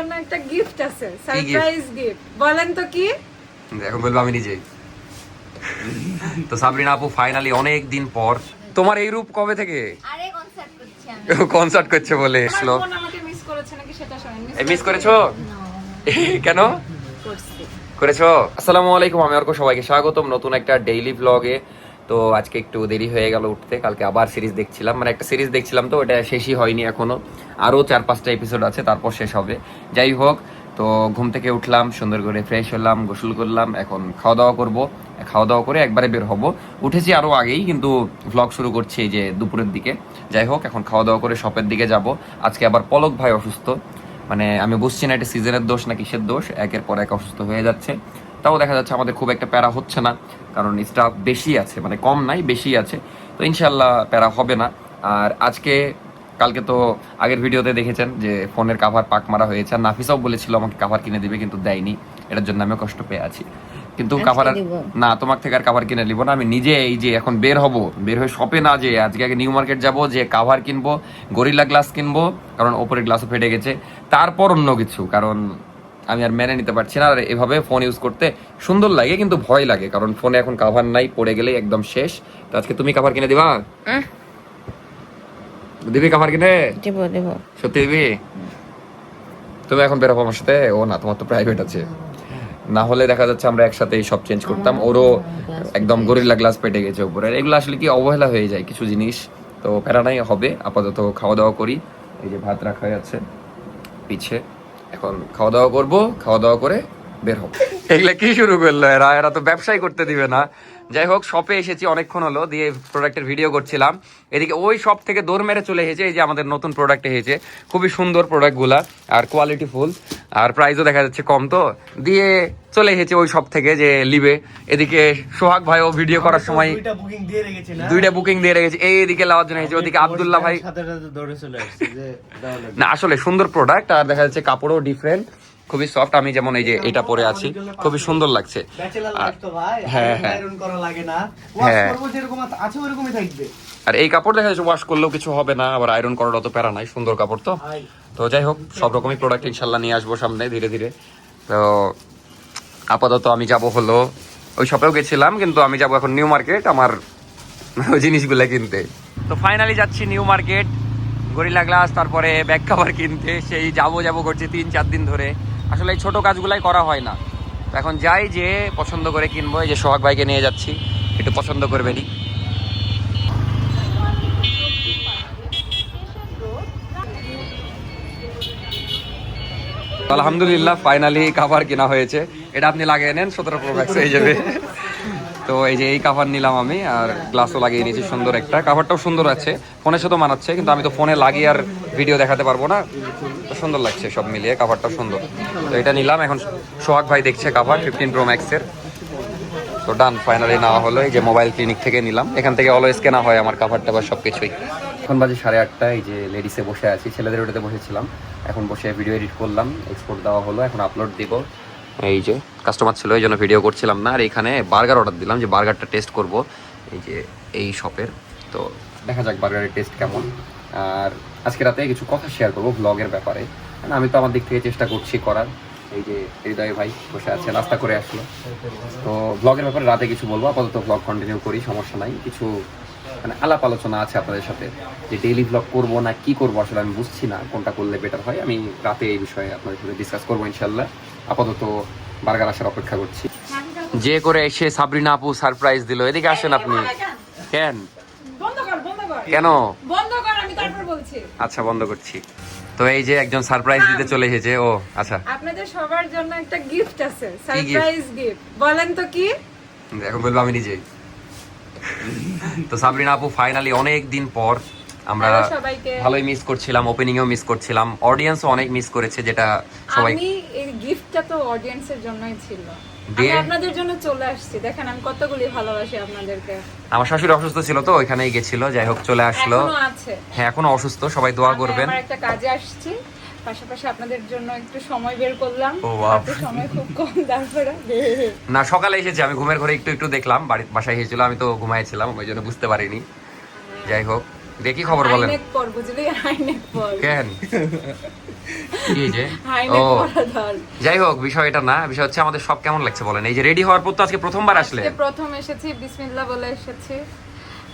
জন্য একটা গিফট আছে, সারপ্রাইজ গিফট। বলেন তো কি? এখন বলবো আমি নিজেই। তো সাবরিনা আপু ফাইনালি অনেক দিন পর। তোমার এই রূপ কবে থেকে? আরে কনসার্ট করছি আমি। কনসার্ট করছে বলে আসলো। আমার বোন আমাকে মিস করেছে নাকি সেটা শুনেন। মিস করেছো? কেন করছি। করেছো? আসসালামু আলাইকুম, আমি অর্ক, সবাইকে স্বাগতম নতুন একটা ডেইলি ব্লগে। তো আজকে একটু দেরি হয়ে গেল উঠতে, কালকে আবার সিরিজ দেখছিলাম, মানে একটা সিরিজ দেখছিলাম, তো ওটা শেষই হয়নি এখনো, আরও 4-5টা এপিসোড আছে, তারপর শেষ হবে। যাই হোক, তো ঘুম থেকে উঠলাম, সুন্দর করে ফ্রেশ হলাম, গোসল করলাম, এখন খাওয়া দাওয়া করব। খাওয়া দাওয়া করে একবারে বের হব। উঠেছি আরও আগেই, কিন্তু ভ্লগ শুরু করছি এই যে দুপুরের দিকে। যাই হোক, এখন খাওয়া দাওয়া করে শপের দিকে যাব। আজকে আবার পলক ভাই অসুস্থ, মানে আমি বুঝছি না এটা সিজনের দোষ না কিসের দোষ, একের পর এক অসুস্থ হয়ে যাচ্ছে। তাও দেখা যাচ্ছে আমাদের খুব একটা প্যারা হচ্ছে না, কারণ স্টাফ বেশি আছে, মানে কম নাই বেশি আছে, তো ইনশাল্লাহ প্যারা হবে না। আর আজকে কালকে তো আগের ভিডিওতে দেখেছেন যে ফোনের কাভার পাক মারা হয়েছে, আর নাফিসাও বলেছিল আমাকে কাভার কিনে দিবে, কিন্তু দেয়নি। এটার জন্য আমি কষ্ট পেয়ে আছি। কিন্তু কাভার না, তোমার থেকে আর কাভার কিনে নিব না, আমি নিজে এই যে এখন বের হব, বের হয়ে শপে না যে আজকে আগে নিউ মার্কেট যাব, যে কাভার কিনবো, গরিলা গ্লাস কিনবো, কারণ ওপরের গ্লাসও ফেটে গেছে, তারপর অন্য কিছু, কারণ আমি আর মেনে নিতে পারছি না। আর এভাবে ফোন ইউজ করতে সুন্দর লাগে, কিন্তু ভয় লাগে, কারণ ফোনে এখন কাভার নাই, পড়ে গেলে একদম শেষ। তো আজকে তুমি কাভার কিনে দিবা? দিবি কাভার কিনে? দেব। সত্যি দিবি? তুমি এখন বেরোবো আমার সাথে? ও না, তোমার তো প্রাইভেট আছে, না হলে দেখা যাচ্ছে আমরা একসাথে সব চেঞ্জ করতাম। ওরও একদম গরিলা গ্লাস পেটে গেছে উপরে। এগুলো আসলে কি অবহেলা হয়ে যায় কিছু জিনিস, তো প্যারা নাই হবে। আপাতত খাওয়া দাওয়া করি, এই যে ভাত রাখা আছে পিছে, এখন খাওয়া দাওয়া করবো, খাওয়া দাওয়া করে বের হবো। এগুলা কি শুরু করলো এরা? এরা তো ব্যবসাই করতে দিবে না। যাই হোক, শপে এসেছি অনেকক্ষণ হলো, দিয়ে প্রোডাক্টের ভিডিও করছিলাম, এদিকে ওই শপ থেকে দৌড় মেরে চলে এসেছে। এই যে আমাদের নতুন প্রোডাক্ট এসেছে, খুবই সুন্দর প্রোডাক্টগুলা আর কোয়ালিটি ফুল, আর প্রাইসও দেখা যাচ্ছে কম, তো দিয়ে চলে এসেছে ওই শপ থেকে যে লিবে। এদিকে সোহাগ ভাইও ভিডিও করার সময় দুইটা বুকিং দিয়ে রেখেছে, এইদিকে লাওয়ার জন্য এসেছে, ওদিকে আব্দুল্লাহ ভাই। না আসলে সুন্দর প্রোডাক্ট, আর দেখা যাচ্ছে কাপড়ও ডিফারেন্ট, খুবই সফট। আমি যেমন এই যে এটা পরে আছি, খুবই সুন্দর লাগছে। হ্যাঁ হ্যাঁ, আর এই কাপড় দেখা যাচ্ছে ওয়াশ করলেও কিছু হবে না, আবার আয়রন করার অত প্যারা নাই, সুন্দর কাপড়। তো তো যাই হোক, সব রকমই প্রোডাক্ট ইনশাল্লাহ নিয়ে আসবো সামনে ধীরে ধীরে। তো আপাতত আমি যাব হলো, ওই শপেও গেছিলাম, কিন্তু আমি যাব এখন নিউ মার্কেট আমার ওই জিনিসগুলো কিনতে। তো ফাইনালি যাচ্ছি নিউ মার্কেট, গরিলা গ্লাস, তারপরে ব্যাগ কভার কিনতে। সেই যাবো করছি 3-4 দিন ধরে, আসলে এই ছোটো কাজগুলাই করা হয় না। তো এখন যাই, যে পছন্দ করে কিনবো। এই যে সোহাগ ভাইকে নিয়ে যাচ্ছি, একটু পছন্দ করবেনি। আলহামদুলিল্লাহ ফাইনালি কাভার কেনা হয়েছে। এটা আপনি লাগিয়ে নেন, 17 Pro Max হয়ে যাবে। তো এই যে এই কাভার নিলাম আমি, আর গ্লাসও লাগিয়ে নিয়েছি সুন্দর একটা। কাভারটাও সুন্দর আছে, ফোনের সাথেও মানাচ্ছে, কিন্তু আমি তো ফোনে লাগিয়ে আর ভিডিও দেখাতে পারবো না, তো সুন্দর লাগছে সব মিলিয়ে, কাভারটাও সুন্দর। তো এটা নিলাম। এখন সোহাগ ভাই দেখছে কাভার 15 Pro Max এর। তো ডান, ফাইনালি নেওয়া হলো। এই যে মোবাইল ক্লিনিক থেকে নিলাম, এখান থেকে অলওয়েজ কেনা হয় আমার কাভারটা বা সব কিছুই। এখন বাজে 8:30, এই যে লেডিসে বসে আছি, ছেলেদের ওটাতে বসেছিলাম, এখন বসে ভিডিও এডিট করলাম, এক্সপোর্ট দেওয়া হলো, এখন আপলোড দিব। এই যে কাস্টমার ছিল, এই জন্য ভিডিও করছিলাম না। আর এখানে বার্গার অর্ডার দিলাম, যে বার্গারটা টেস্ট করব এই যে এই শপের। তো দেখা যাক বার্গারের টেস্ট কেমন। আর আজকে রাতে কিছু কথা শেয়ার করবো ব্লগের ব্যাপারে, আমি তো আমার দিক থেকে চেষ্টা করছি করার। এই যে হৃদয় ভাই বসে আছে, নাস্তা করে আসলো। তো ব্লগের ব্যাপারে রাতে কিছু বলবো, আপাতত ব্লগ কন্টিনিউ করি, সমস্যা নাই। কিছু মানে আলাপ আলোচনা আছে আপনাদের সাথে, যে ডেইলি ব্লগ করবো না কি করবো, আসলে আমি বুঝছি না কোনটা করলে বেটার হয়। আমি রাতে এই বিষয়ে আপনাদের সাথে ডিসকাস করবো ইনশাল্লাহ। আপাতত বার্গার আসার অপেক্ষা করছি। যে করে এসে সাবরিনা আপু সারপ্রাইজ দিল। এদিকে আসেন আপনি। কেন কেন? আচ্ছা, বন্ধ করছি। তো এই যে একজন সারপ্রাইজ দিতে চলে এসেছে। ও আচ্ছা, আপনাদের সবার জন্য একটা গিফট আছে, সারপ্রাইজ গিফট। বলেন তো কি? এখন বলবো আমি নিজেই। তো সাবরিনা আপু ফাইনালি অনেক দিন পর, আমরা ভালোই মিস করছিলাম, ওপেনিং এও মিস করছিলাম, অডিয়েন্সও অনেক মিস করেছে, যেটা সবাই। আমি এই গিফটটা তো অডিয়েন্সের জন্যই ছিল, আমি আপনাদের জন্য চলে আসছি। দেখেন আমি কতগুলি ভালোবাসি আপনাদেরকে। আমার শাশুড়ি অসুস্থ ছিল, তো ওইখানেই গেছিল, যাই হোক চলে আসলো। এখনো আছে? হ্যাঁ, এখনো অসুস্থ, সবাই দোয়া করবেন। আমার একটা কাজে আসছি, পাশাপাশি আপনাদের জন্য একটু সময় বের করলাম। সময় খুব কম, তারপরে না সকালে এসেছি আমি, ঘুমের ঘরে একটু দেখলাম, বাসায় এসেছিল, আমি তো ঘুমাইছিলাম, ওই জন্য বুঝতে পারিনি। যাই হোক, দেখি খবর বলেন। কেন কি এই যে হাই ও নেক বরাদার। যাই হোক, বিষয় এটা না, বিষয় হচ্ছে আমাদের সব কেমন লাগছে বলেন। এই যে রেডি হওয়ার পর তো আজকে প্রথমবার আসলে। আজকে প্রথম এসেছি, বিসমিল্লাহ বলে এসেছি।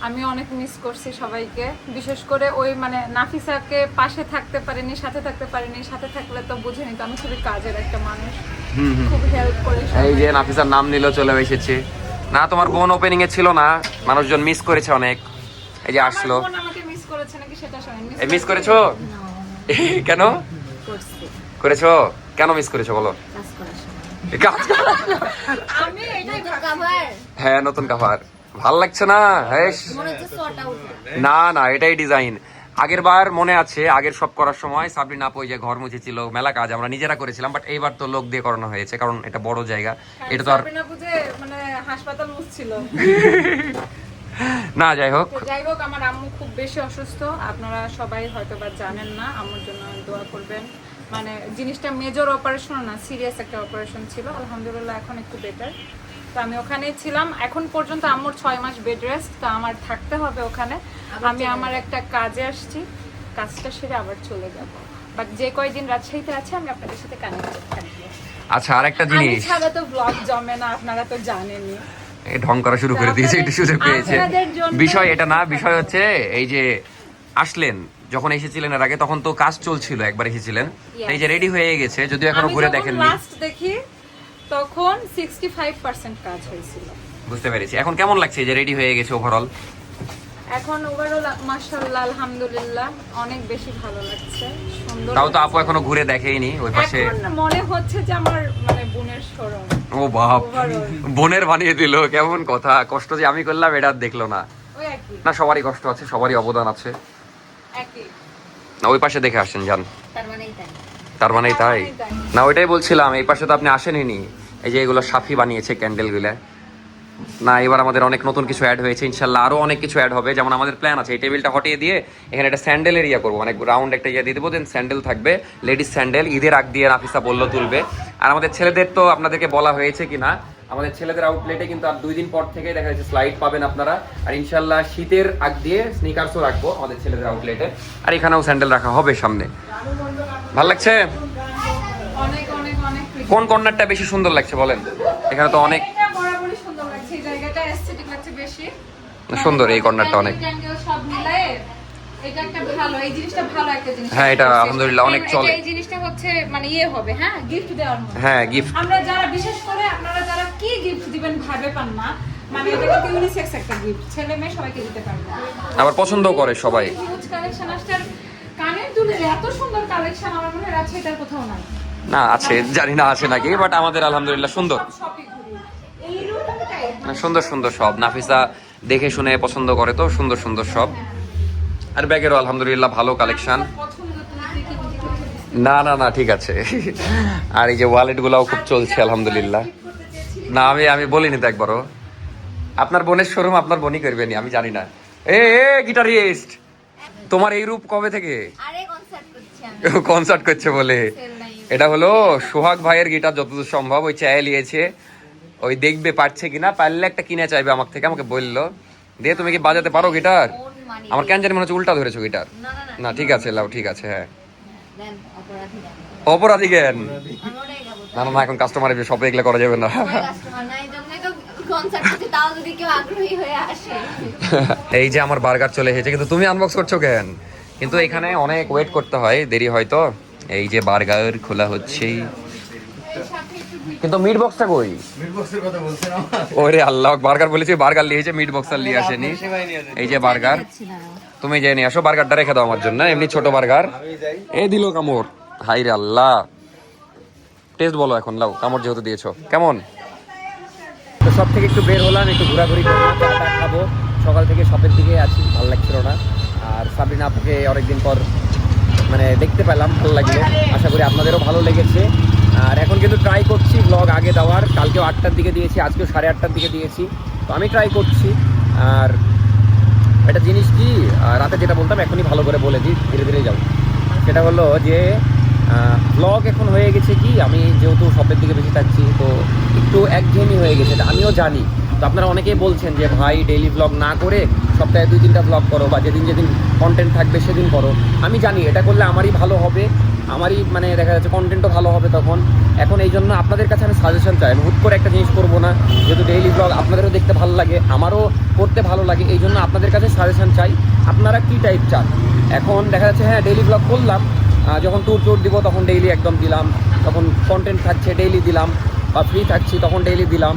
আমি অনেক মিস করছি সবাইকে, বিশেষ করে ওই মানে নাফিসাকে পাশে থাকতে পারিনি, সাথে থাকতে পারিনি। সাথে থাকলে তো বুঝেনি তো আমি খুবই কাজের একটা মানুষ, খুব হেল্প করে এই যে সবাই। নাফিসার নাম নিল, চলে এসেছে। না তোমার বোন ওপেনিং এ ছিল না, মানুষজন মিস করেছে অনেক। এই যে আসলো। আমার বোন আমাকে মিস করেছে নাকি সেটা শুনেন। এই মিস করেছো কেন? করছি করেছো কেন মিস করেছো বলো? কাজ করার সময় কাজ করা। আমি এটাই নতুন কভার হ্যাঁ নতুন কাভার, ভাল লাগছে না? হ্যাঁ মনে হচ্ছে শর্ট আউট না না, এটাই ডিজাইন। আগের বার মনে আছে, আগের সব করার সময় সাবরিনা আপু ওই যে ঘর মুছেছিল, মেলা কাজ আমরা নিজেরা করেছিলাম, বাট এইবার তো লোক দিয়ে করানো হয়েছে, কারণ এটা বড় জায়গা। এটা তো আর সাবিনা বুঝে মানে হাসপাতাল মুছছিল। না, যাই হোক। তো যাই হোক, আমার আম্মু খুব বেশি অসুস্থ, আপনারা সবাই হয়তো বা জানেন না। আম্মুর জন্য দোয়া করবেন। মানে জিনিসটা মেজর অপারেশন না, সিরিয়াস একটা অপারেশন ছিল। আলহামদুলিল্লাহ এখন একটু বেটার। তো আমি ওখানেই ছিলাম এখন পর্যন্ত। আম্মুর 6 মাস বেড রেস্ট, তো আমার থাকতে হবে ওখানে। আমি আমার একটা কাজে আসছি, কাজটা সেরে আবার চলে যাব। বাট যে কয়দিন রাজশাহীতে আছে আমি আপনাদের সাথে কানেক্টেড থাকবো। আচ্ছা, আরেকটা আমি জিনিস, ছাড়া তো ব্লগ জমে না, আপনারা তো জানেনই। এই ঢং করা শুরু করে দিয়েছে, একটু সুযোগ পেয়েছে। আপনাদের জন্য- বিষয় এটা না, বিষয় হচ্ছে এই যে আসলেন, যখন এসেছিলেন এর আগে তখন তো কাজ চলছিল, একবার এসেছিলেন। এই যে রেডি হয়ে গেছে, যদিও এখনো ঘুরে দেখেননি। লাস্ট দেখি তখন 65% কাজ হয়েছিল। বুঝতে পেরেছি। এখন কেমন লাগছে এই যে রেডি হয়ে গেছে ওভারঅল? এখন ওভারঅল মাশাআল্লাহ আলহামদুলিল্লাহ অনেক বেশি ভালো লাগছে, সুন্দর। তাও তো আপু এখনো ঘুরে দেখেইনি ওই পাশে। এখন মনে হচ্ছে যে আমার মানে বোনের শোরুম। ও বাপ, Overall। বোনের বানিয়ে দিল, কেমন কথা। কষ্ট যে আমি করলাম এটা আর দেখলো না। ওই একই না, সবারই কষ্ট আছে, সবারই অবদান আছে। একই। না, ওই পাশে দেখে আসছেন যান, তার মানেই তাই তার মানেই তাই। তার মানেই তাই। না, ওইটাই বলছিলাম, এই পাশে তো আপনি আসেনইনি। এই যে এগুলো সাফি বানিয়েছে ক্যান্ডেলগুলো। না, এবার আমাদের অনেক নতুন কিছু অ্যাড হয়েছে, ইনশাল্লাহ আরো অনেক কিছু অ্যাড হবে। যেমন আমাদের প্ল্যান আছে এই টেবিলটা হটিয়ে দিয়ে এখানে একটা স্যান্ডেল এরিয়া করবো, মানে রাউন্ড একটা ইয়ে দিয়ে দেবো, দেন স্যান্ডেল থাকবে, লেডিস স্যান্ডেল। ঈদের আগ দিয়ে নাফিসা বললো তুলবে। আর আমাদের ছেলেদের তো আপনাদেরকে বলা হয়েছে কিনা, আমাদের ছেলেদের আউটলেটে কিন্তু আর 2 দিন পর থেকে দেখা যাচ্ছে স্লাইড পাবেন আপনারা। আর ইনশাল্লাহ শীতের আগ দিয়ে স্নিকার্সও রাখবো আমাদের ছেলেদের আউটলেটে, আর এখানেও স্যান্ডেল রাখা হবে সামনে। ভাল লাগছে? অনেক অনেক অনেক কোন কর্নারটা বেশি সুন্দর লাগছে বলেন? এখানে তো অনেক এটা বরাবরই সুন্দর লাগছে, এই জায়গাটা অ্যাস্থেটিক লাগছে বেশি। সুন্দর, এই কর্নারটা অনেক। Rectangle সব মিলায়ে এটা একটা ভালো, এই জিনিসটা ভালো একটা জিনিস। হ্যাঁ, এটা আলহামদুলিল্লাহ অনেক চলে। এই জিনিসটা হচ্ছে মানে ইয়ে হবে, হ্যাঁ, গিফট দেওয়ার মতো। হ্যাঁ, গিফট। আমরা যারা বিশেষ করে আপনারা যারা কি গিফট দিবেন ভাবে পান না, মানে এটা কিন্তু ইউনিসেক্স একটা গিফট, ছেলে মেয়ে সবাইকে দিতে পারবে। আবার পছন্দও করে সবাই। হিউজ কালেকশন আসছে, আর কানের দুলের এত সুন্দর কালেকশন আমার মনে হয় রাজশাহীতে আর কোথাও নাই। না, আছে, জানি না আছে নাকি, বাট আমাদের আলহামদুলিল্লাহ সুন্দর। সব শপে ঘুরি, এই রুটটাই সুন্দর সুন্দর সব নাফিসা দেখে শুনে পছন্দ করে, তো সুন্দর সুন্দর সব। আর ব্যাগেরও আলহামদুলিল্লাহ ভালো কালেকশন। পছন্দ, তুমি কি কি নিতে করতে না না না, ঠিক আছে। আর এই যে ওয়ালেট গুলাও খুব চলছে আলহামদুলিল্লাহ। না, আমি বলিনি তো একবারও। আপনার বোনের শোরুম আপনার বোনই করবেনি, আমি জানি না। এ গিটারিস্ট, তোমার এই রূপ কবে থেকে? আরে কনসার্ট করছি আমি কনসার্ট করছে বলে। সেল নাই এটা হলো সোহাগ ভাইয়ের গিটার, যতদূর সম্ভব ওই চায়ে নিয়েছে, ওই দেখবে পারছে কিনা, পারলে একটা কিনে চাইবে আমার থেকে, আমাকে বললো দিয়ে তুমি কি বাজাতে পারো গিটার? ওন মানি আমার কেন জানি মনে হচ্ছে উল্টা ধরেছো গিটার। না না না না, ঠিক আছে, লাও, ঠিক আছে। হ্যাঁ, দেন অপরাধী দেন অপরাধী জ্ঞান। আমি ওটাই গাবো না না না, এখন কাস্টমার এসে সব এগুলো করা যাবে না। কাস্টমার নাই জন্যই তো কনসার্ট করছি, তাও যদি কেউ আগ্রহী হয়ে আসে। এই যে আমার বার্গার চলে এসেছে, কিন্তু তুমি আনবক্স করছো কেন? কিন্তু এখানে অনেক ওয়েট করতে হয়, দেরি হয় তো। এই যে বার্গার খোলা হচ্ছে, কিন্তু মিট বক্সটা কই? মিট বক্সের কথা বলছেন আমার? ওরে আল্লাহ, বার্গার বলেছি, বার্গার নিয়েছে, মিট বক্স আর নিয়ে আসেনি। এই যে বার্গার, তুমি যে নিয়ে আসো, বার্গারটা রেখে দাও আমার জন্য, এমনি ছোট বার্গার। আমি যাই। এই দিল কামড়, হাই রে আল্লাহ। টেস্ট বলো এখন, লাও, কামড় যেহেতু দিয়েছো কেমন। তো সব থেকে একটু বের হলাম, একটু ঘোরাঘুরি করবো, চা টা খাবো। সকাল থেকে শপের দিকে আছি, ভালো লাগছিল না। আর সাবরিনা আপুকে অনেকদিন পর মানে দেখতে পেলাম, ভালো লাগলো। আশা করি আপনাদেরও ভালো লেগেছে। আর এখন কিন্তু ট্রাই করছি ব্লগ আগে দেওয়ার, কালকেও 8টার দিকে দিয়েছি, আজকেও 8:30টার দিকে দিয়েছি। তো আমি ট্রাই করছি। আর একটা জিনিস কি, রাতে যেটা বলতাম এখনই ভালো করে বলে দিই, ধীরে ধীরে যাও। সেটা হলো যে ব্লগ এখন হয়ে গেছে কি, আমি যেহেতু শপের দিকে বেশি থাকছি, তো একটু একঘেয়েমি হয়ে গেছে, এটা আমিও জানি। তো আপনারা অনেকেই বলছেন যে ভাই ডেইলি ব্লগ না করে সপ্তাহে 2-3টা ব্লগ করো, বা যেদিন যেদিন কন্টেন্ট থাকবে সেদিন করো। আমি জানি এটা করলে আমারই ভালো হবে, আমারই মানে দেখা যাচ্ছে কন্টেন্টও ভালো হবে তখন। এখন এই জন্য আপনাদের কাছে আমি সাজেশন চাই, আমি হুট করে একটা জিনিস করবো না, যেহেতু ডেইলি ব্লগ আপনাদেরও দেখতে ভালো লাগে, আমারও করতে ভালো লাগে, এই জন্য আপনাদের কাছে সাজেশন চাই আপনারা কী টাইপ চান। এখন দেখা যাচ্ছে হ্যাঁ ডেইলি ব্লগ করলাম, যখন ট্যুর দিব তখন ডেইলি একদম দিলাম, তখন কন্টেন্ট থাকছে ডেইলি দিলাম, বা ফ্রি থাকছি তখন ডেইলি দিলাম,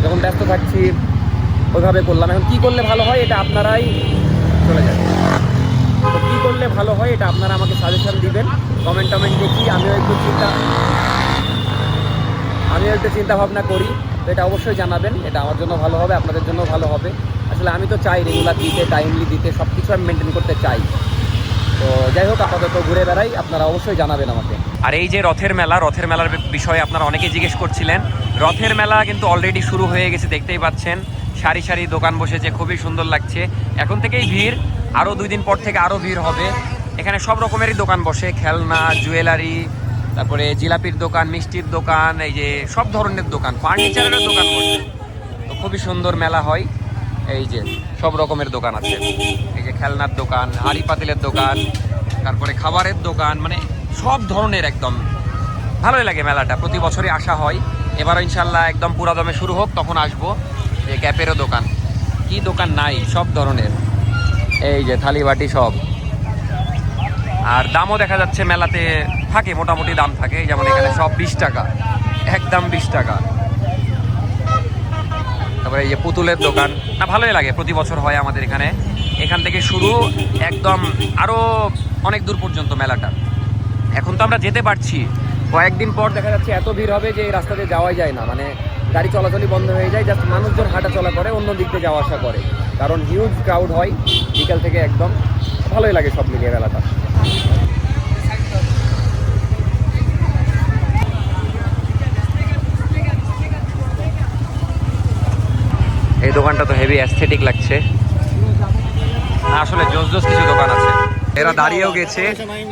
যখন ব্যস্ত থাকছি ওইভাবে করলাম। এখন কী করলে ভালো হয় এটা আপনারাই চলে যাবে, তো কী করলে ভালো হয় এটা আপনারা আমাকে সাজেশন দিবেন, কমেন্ট দেখি আমিও একটু চিন্তা ভাবনা করি, তো এটা অবশ্যই জানাবেন, এটা আমার জন্য ভালো হবে, আপনাদের জন্য ভালো হবে। আসলে আমি তো চাই রেগুলার দিতে, টাইমলি দিতে, সব কিছু আমি মেনটেন করতে চাই। তো যাই হোক, আপাতত ঘুরে বেড়াই, আপনারা অবশ্যই জানাবেন আমাকে। আর এই যে রথের মেলার বিষয়ে আপনারা অনেকেই জিজ্ঞেস করছিলেন। রথের মেলা কিন্তু অলরেডি শুরু হয়ে গেছে, দেখতেই পাচ্ছেন সারি সারি দোকান বসেছে, খুবই সুন্দর লাগছে। এখন থেকেই ভিড়, আরও 2 দিন পর থেকে আরও ভিড় হবে। এখানে সব রকমেরই দোকান বসে, খেলনা, জুয়েলারি, তারপরে জিলাপির দোকান, মিষ্টির দোকান, এই যে সব ধরনের দোকান, ফার্নিচারের দোকান বসে। তো খুবই সুন্দর মেলা হয়, এই যে সব রকমের দোকান আছে, এই যে খেলনার দোকান, হাঁড়ি পাতিলের দোকান, তারপরে খাবারের দোকান, মানে সব ধরনের একদম ভালোই লাগে মেলাটা, প্রতি বছরই আসা হয়। এবারও ইনশাল্লাহ একদম পুরাদমে শুরু হোক, তখন আসবো। যে ক্যাপেরও দোকান, কি দোকান নাই, সব ধরনের, এই যে থালি বাটি সব। আর দামও দেখা যাচ্ছে মেলাতে থাকে, মোটামুটি দাম থাকে, যেমন এখানে সব 20 টাকা, একদম 20 টাকা। তারপরে এই যে পুতুলের দোকান, না ভালোই লাগে, প্রতি বছর হয় আমাদের এখানে। এখান থেকে শুরু একদম আরও অনেক দূর পর্যন্ত মেলাটা। এখন তো আমরা যেতে পারছি, কয়েকদিন পর দেখা যাচ্ছে এত ভিড় হবে যে এই রাস্তাতে যাওয়াই যায় না, মানে গাড়ি চলাচলই বন্ধ হয়ে যায়, জাস্ট মানুষজন হাঁটা চলা করে, অন্য দিক দিয়ে যাওয়া আসা করে, কারণ হিউজ ক্রাউড হয় বিকাল থেকে। একদম ভালোই লাগে সব মিলিয়ে মেলাটা। এই দোকানটা তো হেভি অ্যাস্থেটিক লাগছে, আসলে জোস জোস কিছু দোকান আছে। এরা দাঁড়িয়েও গেছে,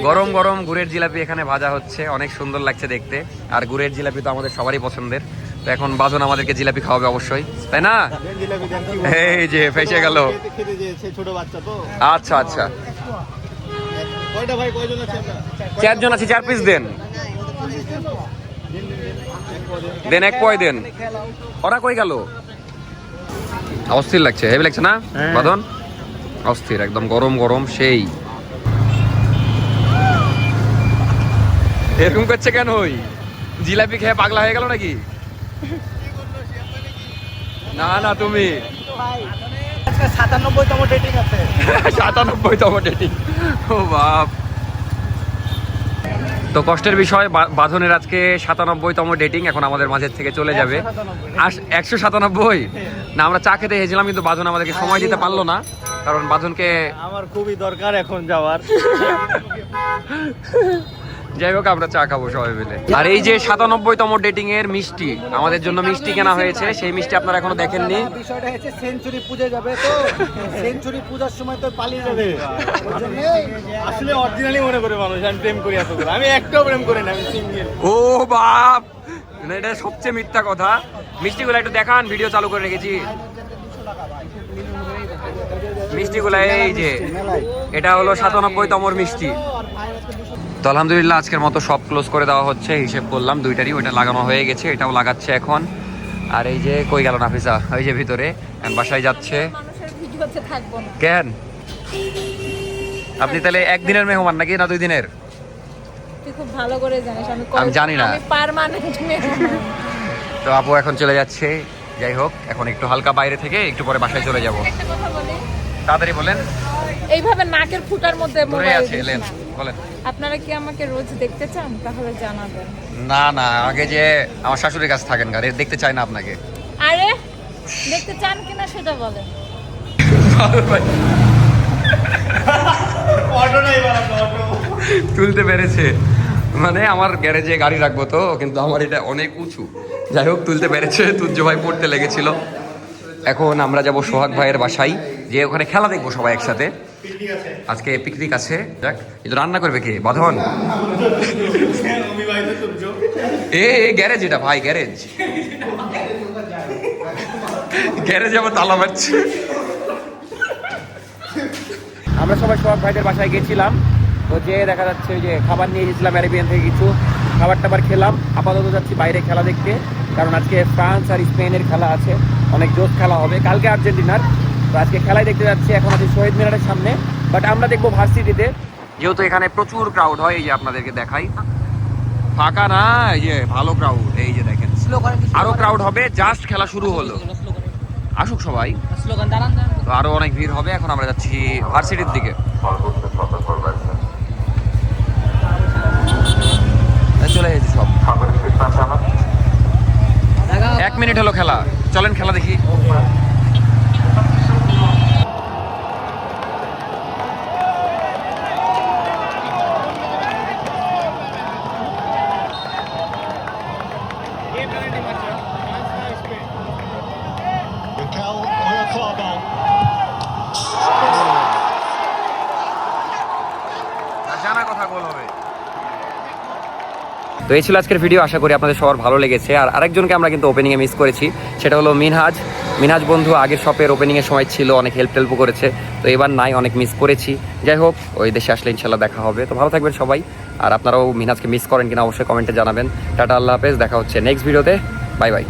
গরম গরম গুড়ের জিলাপি এখানে ভাজা হচ্ছে, অনেক সুন্দর লাগছে দেখতে। আর গুড়ের জিলাপি তো আমাদের সবারই পছন্দের, তো এখন বাজন আমাদেরকে জিলাপি খাওয়াবে অবশ্যই, তাই না? এই যে ফেসে গেল। ছোট বাচ্চা তো। আচ্ছা আচ্ছা, কয়টা ভাই, কয়জন আছে? 4 জন আছি, 4 পিস দেন, দেন 1 পয় দেন। ওরা কই গেল? অস্থির লাগছে, হেভি লাগছে না বাদন? অস্থির একদম, গরম গরম সেই। এরকম করছে কেন? ওই জিলাপি খেয়ে পাগলা হয়ে গেল নাকি? না না, তুমি 97তম ডেটিং আছে। 97তম ডেটিং, ও বাপ। তো কষ্টের বিষয়, বাঁধনের আজকে 97তম ডেটিং, এখন আমাদের মাঝের থেকে চলে যাবে। 197 না, আমরা চা খেতে এসেছিলাম, কিন্তু বাঁধন আমাদেরকে সময় দিতে পারলো না, কারণ বাঁধনকে আমার খুবই দরকার এখন যাওয়ার। যাই হোক, আমরা চা খাবো সবাই মিলে। আর এই যে 97তম ডেটিং এর মিষ্টি, আমাদের জন্য মিষ্টি কেনা হয়েছে, সেই মিষ্টি আপনারা এখনো দেখেননি। বিষয়টা হচ্ছে সেঞ্চুরি পূজা যাবে, তো সেঞ্চুরি পূজার সময় তো পালিয়ে যাবে। আসলে অরিজিনালি মনে করে মানুষ আমি প্রেম করি এত করে, আমি একটাও প্রেম করি না, আমি সিঙ্গেল। ও বাপ, না এটা সবচেয়ে মিথ্যা কথা। মিষ্টিগুলো একটু দেখান, ভিডিও চালু করে রেখেছি। মিষ্টিগুলো এই যে, এটা হলো 97তম মিষ্টি। তো আলহামদুলিল্লাহ আজকের মতো সব ক্লোজ করে দেওয়া হচ্ছে, হিসেব করলাম 2টারই, ওইটা লাগানো হয়ে গেছে, এটাও লাগাচ্ছে এখন। আর এই যে কই গেল নাফিসা, ওই যে ভিতরে বাসায় যাচ্ছে। মানুষের ভিডিওতে থাকবো না কেন? আপনি তাহলে 1 দিনের মেহমান নাকি, না 2 দিনের? তুই খুব ভালো করে জানিস আমি জানি না। আমি পার্মানেন্ট মেহমান। তো আপু এখন চলে যাচ্ছে, যাই হোক এখন একটু হালকা বাইরে থেকে একটু পরে বাসায় চলে যাব। একটা কথা বলি, তাড়াতাড়ি বলেন। এইভাবে নাকের ফুটার মধ্যে দূরে মোবাইল আছে, দিস এলেন না। বলেন। আপনারা কি আমাকে রোজ দেখতে চান? তাহলে জানাবেন। না না, আগে যে আমার শাশুড়ির কাছে থাকেন, গাড়ি দেখতে চাই না আপনাকে। আরে দেখতে চান কিনা সেটা বলেন। অটো নাই বাবা, অটো তুলতে পেরেছে, মানে আমার গ্যারেজে গাড়ি রাখবো তো, কিন্তু আমার এটা অনেক উঁচু। যাই হোক তুলতে পেরেছে, তুর্য ভাই পড়তে লেগেছিল। এখন আমরা যাব সোহাগ ভাইয়ের বাসায়, যে ওখানে খেলা দেখবো সবাই একসাথে। আজকে পিকনিক আছে। যাক, এই তো রান্না করবে কে? বাঁধন। এ গ্যারেজ, এটা ভাই গ্যারেজ, গ্যারেজে আবার তালা মারছে। আমরা সবাই সোহাগ ভাইদের বাসায় গেছিলাম, তো যে দেখা যাচ্ছে ওই যে খাবার নিয়ে গেছিলাম অ্যারেবিয়ান থেকে কিছু খাবার টাবার খেলাম। আপাতত যাচ্ছি বাইরে খেলা দেখতে, কারণ আজকে ফ্রান্স আর স্পেনের খেলা আছে, অনেক জোশ খেলা হবে। কালকে আর্জেন্টিনার, তো আজকে খেলাই দেখতে যাচ্ছি। এখন আছি শহীদ মিনারের সামনে, বাট আমরা দেখবো ভার্সিটিতে, যেহেতু এখানে প্রচুর ক্রাউড হয়। এই যে আপনাদেরকে দেখাই, ফাঁকা না, এই যে ভালো ক্রাউড, এই যে দেখেন আরো ক্রাউড হবে, জাস্ট খেলা শুরু হলো, আসুক সবাই, তো আরো অনেক ভিড় হবে। এখন আমরা যাচ্ছি ভার্সিটির দিকে। চলে এসেছি সব, 1 মিনিট হলো খেলা, চলেন খেলা দেখি। Mikel Oyarzabal. জানা কথা গোল হবে। তো এই ছিল আজকের ভিডিও, আশা করি আপনাদের সবার ভালো লেগেছে। আর আরেকজনকে আমরা কিন্তু ওপেনিংয়ে মিস করেছি, সেটা হলো মিনহাজ বন্ধু। আগের শপের ওপেনিংয়ের সময় ছিল, অনেক হেল্পও করেছে, তো এবার নাই, অনেক মিস করেছি। যাই হোক, ওই দেশে আসলে ইনশাল্লাহ দেখা হবে। তো ভালো থাকবেন সবাই, আর আপনারাও মিনহাজকে মিস করেন কিনা অবশ্যই কমেন্টে জানাবেন। টাটা, আল্লাহ হাফেজ, দেখা হচ্ছে নেক্সট ভিডিওতে, বাই বাই।